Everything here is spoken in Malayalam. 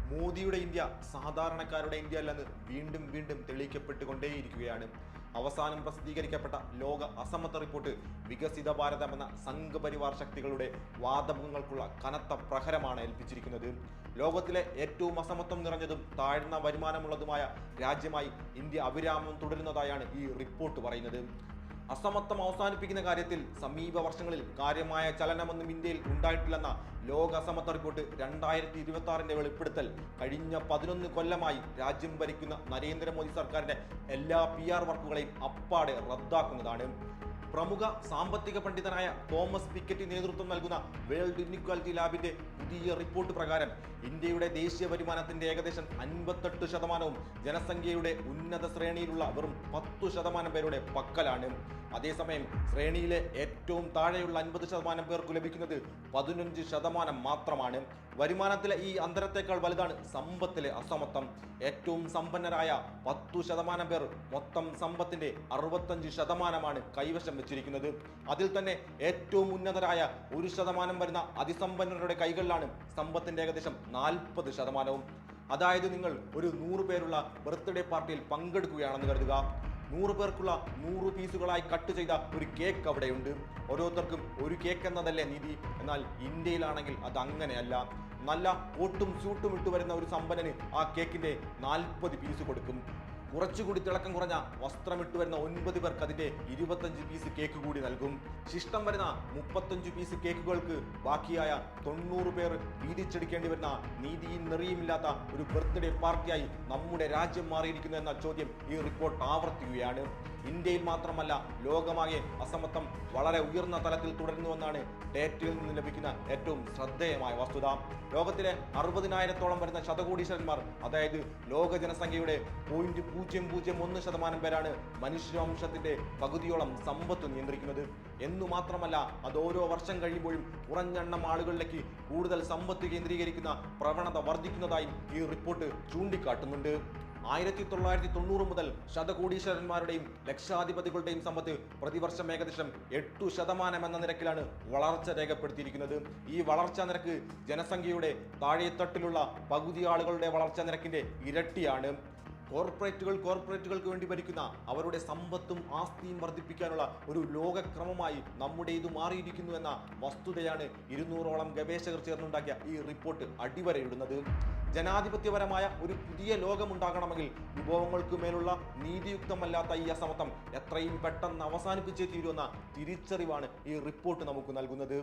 മോദിയുടെ ഇന്ത്യ സാധാരണക്കാരുടെ ഇന്ത്യ അല്ലെന്ന് വീണ്ടും വീണ്ടും തെളിയിക്കപ്പെട്ടുകൊണ്ടേയിരിക്കുകയാണ്. അവസാനം പ്രസിദ്ധീകരിക്കപ്പെട്ട ലോക അസമത്വ റിപ്പോർട്ട് വികസിത ഭാരതം എന്ന സംഘപരിവാർ ശക്തികളുടെ വാദമുഖങ്ങൾക്കുള്ള കനത്ത പ്രഹരമാണ് ഏൽപ്പിച്ചിരിക്കുന്നത്. ലോകത്തിലെ ഏറ്റവും അസമത്വം നിറഞ്ഞതും താഴ്ന്ന വരുമാനമുള്ളതുമായ രാജ്യമായി ഇന്ത്യ അവിരാമം തുടരുന്നതായാണ് ഈ റിപ്പോർട്ട് പറയുന്നത്. അസമത്വം അവസാനിപ്പിക്കുന്ന കാര്യത്തിൽ സമീപ വർഷങ്ങളിൽ കാര്യമായ ചലനമൊന്നും ഇന്ത്യയിൽ ഉണ്ടായിട്ടില്ലെന്ന ലോക അസമത്വ റിപ്പോർട്ട് 2026 വെളിപ്പെടുത്തൽ കഴിഞ്ഞ 11 കൊല്ലമായി രാജ്യം ഭരിക്കുന്ന നരേന്ദ്രമോദി സർക്കാരിന്റെ എല്ലാ PR വർക്കുകളെയും അപ്പാടെ റദ്ദാക്കുന്നതാണ്. പ്രമുഖ സാമ്പത്തിക പണ്ഡിതനായ തോമസ് പിക്കറ്റി നേതൃത്വം നൽകുന്ന വേൾഡ് ഇൻഇക്വാലിറ്റി ലാബിന്റെ പുതിയ റിപ്പോർട്ട് പ്രകാരം ഇന്ത്യയുടെ ദേശീയ വരുമാനത്തിന്റെ ഏകദേശം 58% ജനസംഖ്യയുടെ ഉന്നത ശ്രേണിയിലുള്ള വെറും 10% പേരുടെ പക്കലാണ്. അതേസമയം ശ്രേണിയിലെ ഏറ്റവും താഴെയുള്ള 50% പേർക്ക് ലഭിക്കുന്നത് 15% മാത്രമാണ്. വരുമാനത്തിലെ ഈ അന്തരത്തേക്കാൾ വലുതാണ് സമ്പത്തിലെ അസമത്വം. ഏറ്റവും സമ്പന്നരായ 10% പേർ മൊത്തം സമ്പത്തിന്റെ 65% കൈവശം വെച്ചിരിക്കുന്നത്. അതിൽ തന്നെ ഏറ്റവും ഉന്നതരായ 1% വരുന്ന അതിസമ്പന്നരുടെ കൈകളിലാണ് സമ്പത്തിന്റെ ഏകദേശം 40%. അതായത് നിങ്ങൾ ഒരു 100 പേരുള്ള ബർത്ത്ഡേ പാർട്ടിയിൽ പങ്കെടുക്കുകയാണെന്ന് കരുതുക. 100 പേർക്കുള്ള 100 പീസുകളായി കട്ട് ചെയ്ത ഒരു കേക്ക് അവിടെയുണ്ട്. ഓരോരുത്തർക്കും ഒരു കേക്ക് എന്നതല്ലേ നീതി. എന്നാൽ ഇന്ത്യയിലാണെങ്കിൽ അത് അങ്ങനെയല്ല. നല്ല കോട്ടും സ്യൂട്ടും ഇട്ട് വരുന്ന ഒരു സമ്പന്നന് ആ കേക്കിന്റെ 40 പീസ് കൊടുക്കും. കുറച്ചുകൂടി തിളക്കം കുറഞ്ഞ വസ്ത്രമിട്ട് വരുന്ന 9 പേർക്ക് അതിന്റെ 25 പീസ് കേക്ക് കൂടി നൽകും. ശിഷ്ടം വരുന്ന 35 പീസ് കേക്കുകൾക്ക് ബാക്കിയായ 90 പേർ വീതിച്ചെടുക്കേണ്ടി വരുന്ന നീതിയും നെറിയുമില്ലാത്ത ഒരു ബർത്ത്ഡേ പാർട്ടിയായി നമ്മുടെ രാജ്യം മാറിയിരിക്കുന്നു എന്ന ചോദ്യം ഈ റിപ്പോർട്ട് ആവർത്തിക്കുകയാണ്. ഇന്ത്യയിൽ മാത്രമല്ല ലോകമാകെ അസമത്വം വളരെ ഉയർന്ന തലത്തിൽ തുടരുന്നുവെന്നാണ് ഡേറ്റയിൽ നിന്ന് ലഭിക്കുന്ന ഏറ്റവും ശ്രദ്ധേയമായ വസ്തുത. ലോകത്തിലെ 60,000-ഓളം വരുന്ന ശതകോടീശ്വരന്മാർ, അതായത് ലോക ജനസംഖ്യയുടെ 0.001% പേരാണ് മനുഷ്യവംശത്തിന്റെ പകുതിയോളം സമ്പത്ത് നിയന്ത്രിക്കുന്നത്. എന്നു മാത്രമല്ല അത് ഓരോ വർഷം കഴിയുമ്പോഴും കുറഞ്ഞെണ്ണം ആളുകളിലേക്ക് കൂടുതൽ സമ്പത്ത് കേന്ദ്രീകരിക്കുന്ന പ്രവണത വർദ്ധിക്കുന്നതായും ഈ റിപ്പോർട്ട് ചൂണ്ടിക്കാട്ടുന്നുണ്ട്. 1990 മുതൽ ശതകോടീശ്വരന്മാരുടെയും ലക്ഷാധിപതികളുടെയും സമ്പത്ത് പ്രതിവർഷം ഏകദേശം 8% എന്ന നിരക്കിലാണ് വളർച്ച രേഖപ്പെടുത്തിയിരിക്കുന്നത്. ഈ വളർച്ചാ നിരക്ക് ജനസംഖ്യയുടെ താഴെത്തട്ടിലുള്ള പകുതി ആളുകളുടെ വളർച്ചാ നിരക്കിന്റെ ഇരട്ടിയാണ്. കോർപ്പറേറ്റുകൾക്ക് വേണ്ടി ഭരിക്കുന്ന അവരുടെ സമ്പത്തും ആസ്തിയും വർദ്ധിപ്പിക്കാനുള്ള ഒരു ലോകക്രമമായി നമ്മുടെ ഇത് മാറിയിരിക്കുന്നു എന്ന വസ്തുതയാണ് 200ഓളം ഗവേഷകർ ചേർന്നുണ്ടാക്കിയ ഈ റിപ്പോർട്ട് അടിവരയിടുന്നത്. ജനാധിപത്യപരമായ ഒരു പുതിയ ലോകമുണ്ടാകണമെങ്കിൽ വിഭവങ്ങൾക്ക് മേലുള്ള നീതിയുക്തമല്ലാത്ത ഈ അസമത്വം എത്രയും പെട്ടെന്ന് അവസാനിപ്പിച്ചേ തീരുമെന്ന തിരിച്ചറിവാണ് ഈ റിപ്പോർട്ട് നമുക്ക് നൽകുന്നത്.